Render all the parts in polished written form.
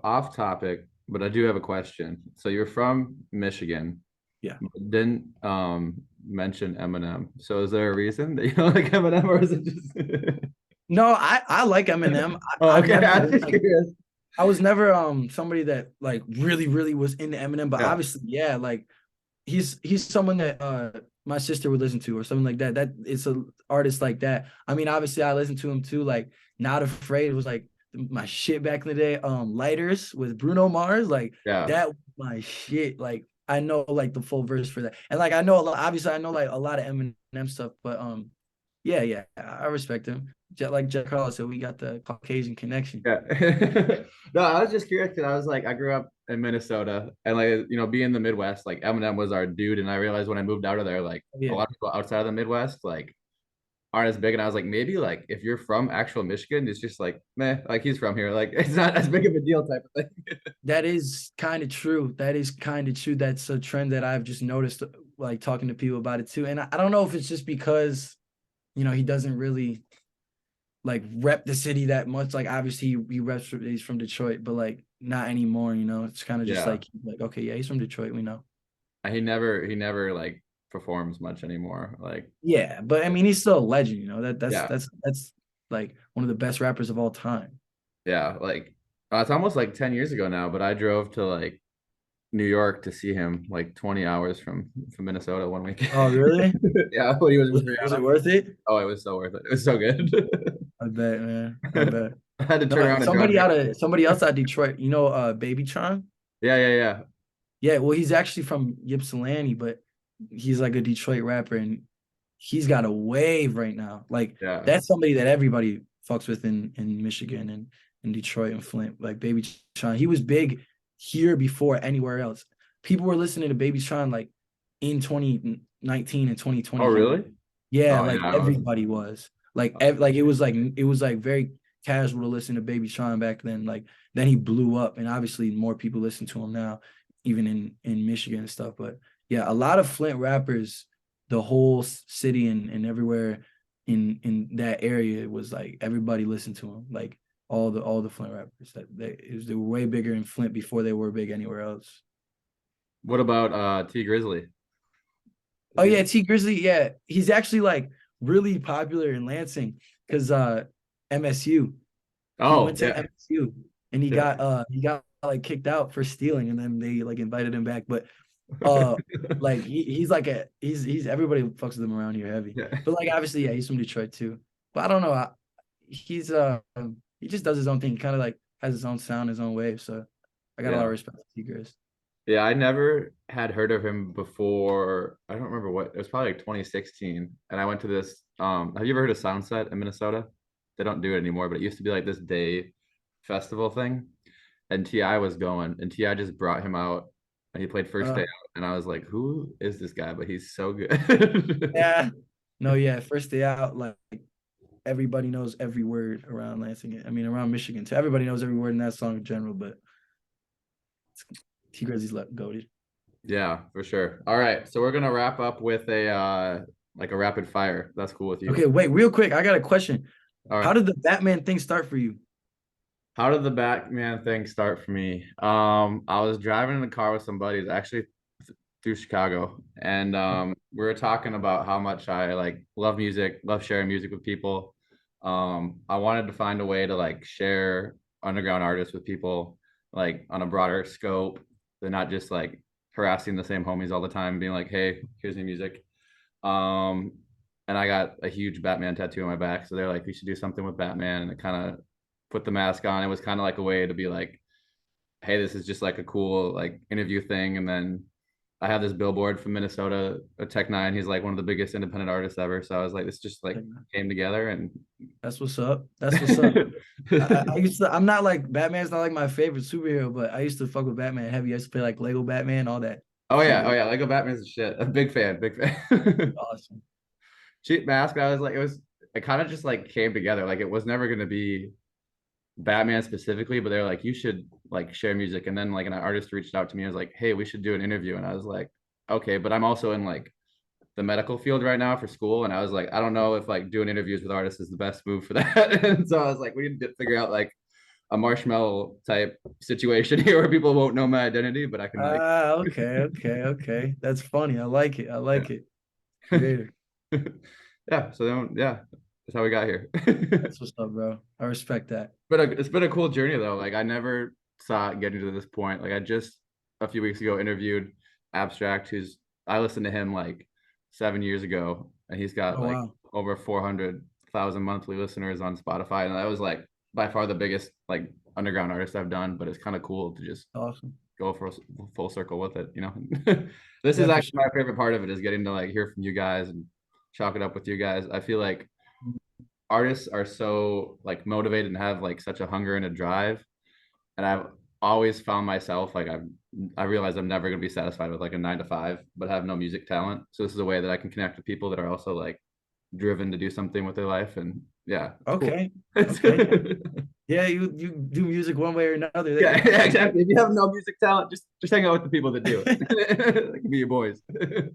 Off topic, but I do have a question. So you're from Michigan, Yeah. but didn't mention Eminem. So is there a reason that you don't like Eminem, or is it just? No, I like Eminem. Oh, I've okay. never I'm been just like curious. I was never somebody that like really was into Eminem, but Yeah, obviously, yeah, like he's someone that my sister would listen to or something like that. That it's a artist like that. I mean, obviously I listened to him too, like Not Afraid was like my shit back in the day. Lighters with Bruno Mars, like yeah. that was my shit. Like I know like the full verse for that. And like I know a lot, obviously I know like a lot of Eminem stuff, but yeah, I respect him. Like Jack Carlos said, we got the Caucasian connection. Yeah. No, I was just curious because I was like, I grew up in Minnesota and like, being in the Midwest, like Eminem was our dude. And I realized when I moved out of there, like a Yeah. lot of people outside of the Midwest, like aren't as big. And I was like, maybe like if you're from actual Michigan, it's just like, meh, like he's from here. Like it's not as big of a deal type of thing. That is kind of true. That is kind of true. That's a trend that I've just noticed, like talking to people about it too. And I don't know if it's just because, he doesn't really like rep the city that much. Like obviously he reps, he's from Detroit, but like not anymore, It's kind of just Yeah. like, okay, yeah, he's from Detroit, we know. He never like performs much anymore. Like, Yeah, but I mean, he's still a legend, That that's yeah, that's that's like one of the best rappers of all time. yeah. Like it's almost like 10 years ago now, but I drove to like New York to see him like 20 hours from Minnesota one week. Oh, really? Yeah, when he was with Was it Rihanna. worth it? Oh, it was so worth it. It was so good. I bet, man. I bet. I had to No, turn around and drive back. somebody else out of Detroit, Baby Tron. Yeah, yeah, yeah. Yeah, well, he's actually from Ypsilanti, but he's like a Detroit rapper, and he's got a wave right now. Like Yeah. that's somebody that everybody fucks with in Michigan and in Detroit and Flint. Like Baby Tron, he was big here before anywhere else. People were listening to Baby Tron like in 2019 and Oh, 2020. really? Yeah, Oh, like yeah. everybody was like it was like very casual to listen to Baby Tron back then. Like then he blew up, and obviously more people listen to him now, even in Michigan and stuff. But yeah, a lot of Flint rappers, the whole city and everywhere in that area was like everybody listened to him. Like all the Flint rappers they were way bigger in Flint before they were big anywhere else. What about T Grizzly? Is Oh he? yeah, T Grizzly. Yeah, he's actually like really popular in Lansing because MSU. He Oh, went to yeah. MSU and Yeah. he got like kicked out for stealing, and then they like invited him back. But like he's like he's everybody fucks with him around here heavy. Yeah. But like obviously, yeah, he's from Detroit too. But I don't know. He's he just does his own thing. He kind of like has his own sound, his own wave. So I got a lot of Yeah. respect for T Grizz. Yeah, I never had heard of him before. I don't remember what it was, probably like 2016. And I went to this. Have you ever heard of Soundset in Minnesota? They don't do it anymore, but it used to be like this day festival thing. And T.I. was going, and T.I. just brought him out and he played first day Uh, out. And I was like, who is this guy? But he's so good. yeah. No, yeah. First day out, like everybody knows every word around Lansing. I mean, around Michigan too. Everybody knows every word in that song in general, but T Grizzly's let goaded. Yeah, for sure. All right. So we're gonna wrap up with a like a rapid fire. That's cool with you. Okay, wait, real quick. I got a question. All How right. did the Batman thing start for you? How did the Batman thing start for me? I was driving in the car with some buddies, actually through Chicago, and we were talking about how much I like love music, love sharing music with people. I wanted to find a way to like share underground artists with people, like on a broader scope. They're not just like harassing the same homies all the time, being like, "Hey, here's new music." Um, and I got a huge Batman tattoo on my back, so they're like, "We should do something with Batman," and it kind of put the mask on. It was kind of like a way to be like, hey, this is just like a cool like interview thing. And then I have this billboard from Minnesota, a Tech Nine. He's like one of the biggest independent artists ever. So I was like, this just like came together and That's what's up. That's what's up. I used to. I'm not like Batman's not like my favorite superhero, but I used to fuck with Batman heavy. I used to play like Lego Batman, all that oh shit. yeah, oh yeah, Lego Batman's a shit. A big fan, big fan. Awesome. Cheap mask. I was like, it kind of just like came together. Like it was never gonna be Batman specifically, but they're like, you should like share music. And then like an artist reached out to me and was like, hey, we should do an interview. And I was like, okay, but I'm also in like the medical field right now for school. And I was like, I don't know if like doing interviews with artists is the best move for that. And so I was like, we need to figure out like a marshmallow type situation here where people won't know my identity, but I can like Ah, okay. That's funny. I like it. I yeah. like it. Creative. Yeah, so then yeah, that's how we got here. That's what's up, bro. I respect that. But it's been a cool journey though. Like I never saw it getting to this point. Like I just a few weeks ago interviewed Abstract, who's I listened to him like 7 years ago, and he's got Oh like wow. over 400,000 monthly listeners on Spotify, and that was like by far the biggest like underground artist I've done. But it's kind of cool to just Awesome. go for a full circle with it, you know. This is Yeah, for actually my sure. favorite part of it is getting to like hear from you guys and chalk it up with you guys. I feel like artists are so like motivated and have like such a hunger and a drive, and I've always found myself like I realize I'm never gonna be satisfied with like a 9 to 5, but have no music talent. So this is a way that I can connect with people that are also like driven to do something with their life, and yeah, it's cool. Okay. Okay. Yeah, you do music one way or another. Yeah, yeah, exactly. If you have no music talent, just hang out with the people that do. They can be your boys.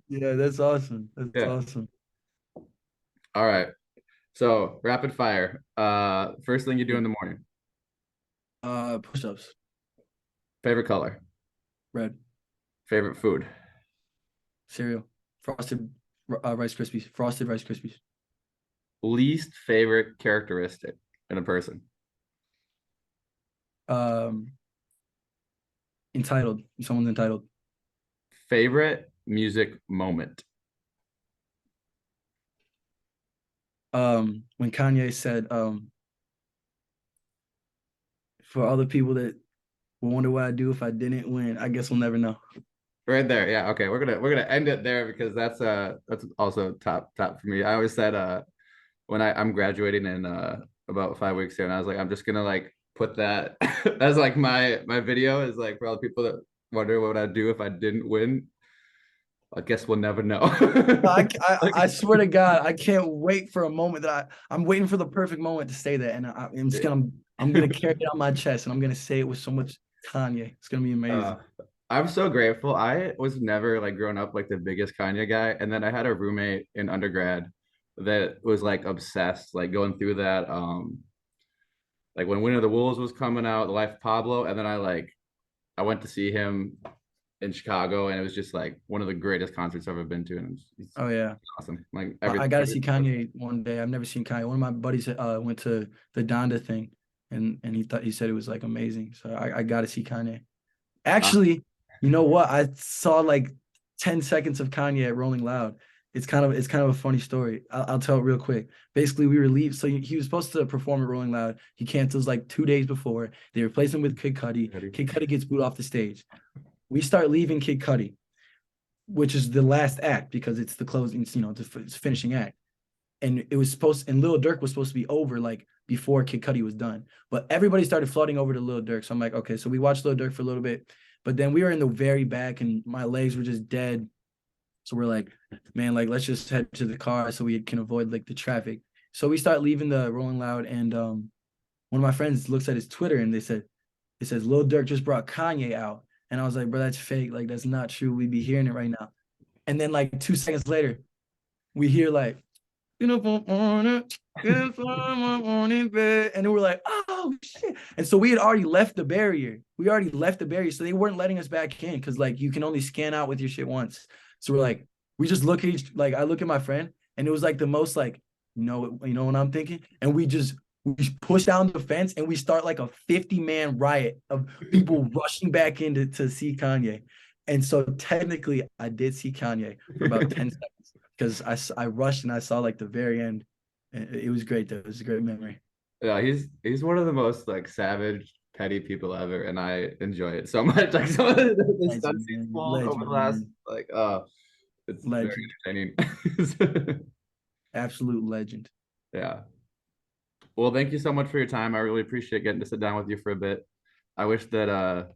Yeah, that's awesome. That's Yeah. awesome. All right. So rapid fire. First thing you do in the morning. Push-ups. Favorite color. Red. Favorite food. Cereal. Frosted Rice Krispies. Frosted Rice Krispies. Least favorite characteristic in a person. Um, entitled. Someone's entitled. Favorite music moment. When Kanye said, for other people that will wonder what I'd do if I didn't win, I guess we'll never know. Right there. Yeah. Okay. We're gonna end it there because that's also top for me. I always said when I'm graduating in about 5 weeks here, and I was like, I'm just gonna like put that as like my video is like for all the people that wonder what I'd do if I didn't win. I guess we'll never know. I swear to God, I can't wait for a moment that I'm waiting for the perfect moment to say that, and I'm gonna carry it on my chest, and I'm gonna say it with so much Kanye. It's gonna be Uh, amazing. I'm so grateful. I was never like growing up like the biggest Kanye guy, and then I had a roommate in undergrad that was like obsessed, like going through that like when Winter of the Wolves was coming out, The Life of Pablo, and then I went to see him in Chicago, and it was just like one of the greatest concerts I've ever been to, and it's Oh yeah. awesome. Like I everything. got to see Kanye one day. I've never seen Kanye. One of my buddies went to the Donda thing, and he said it was like amazing. So I got to see Kanye. Actually, you know what? I saw like 10 seconds of Kanye at Rolling Loud. It's kind of a funny story. I'll tell it real quick. Basically, we were leaving. So he was supposed to perform at Rolling Loud. He cancels like 2 days before. They replace him with Kid Cudi. Kid Cudi gets booed off the stage. We start leaving Kid Cudi, which is the last act because it's the closing, it's the finishing act. And it was and Lil Durk was supposed to be over like before Kid Cudi was done. But everybody started flooding over to Lil Durk. So I'm like, okay, so we watched Lil Durk for a little bit, but then we were in the very back and my legs were just dead. So we're like, man, like let's just head to the car so we can avoid like the traffic. So we start leaving the Rolling Loud, and one of my friends looks at his Twitter and it says Lil Durk just brought Kanye out. And I was like, bro, that's fake. Like, that's not true. We'd be hearing it right now. And then like 2 seconds later, we hear like, beautiful morning, morning bed. And then we're like, oh shit. And so we had already left the barrier. So they weren't letting us back in because like you can only scan out with your shit once. So we're like, we just look at I look at my friend, and it was like the most like, you know what I'm thinking? And we push down the fence and we start like a 50-man riot of people rushing back in to see Kanye. And so technically I did see Kanye for about 10 seconds because I rushed and I saw like the very end. It was great though. It was a great memory. Yeah, he's one of the most like savage, petty people ever, and I enjoy it so much. Like some of the stunts Legend, he's man. pulled over Legend, the last man. like it's very Legend. entertaining. Absolute legend. Yeah. Well, thank you so much for your time. I really appreciate getting to sit down with you for a bit. I wish that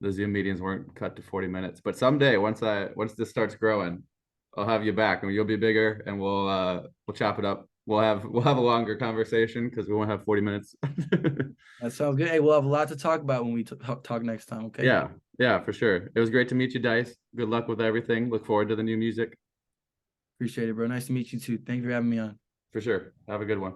the Zoom meetings weren't cut to 40 minutes, but someday once this starts growing, I'll have you back and you'll be bigger and we'll chop it up. We'll have a longer conversation because we won't have 40 minutes. That sounds good. Hey, we'll have a lot to talk about when we talk next time. Okay. Yeah, yeah, for sure. It was great to meet you, Dice. Good luck with everything. Look forward to the new music. Appreciate it, bro. Nice to meet you too. Thank you for having me on. For sure. Have a good one.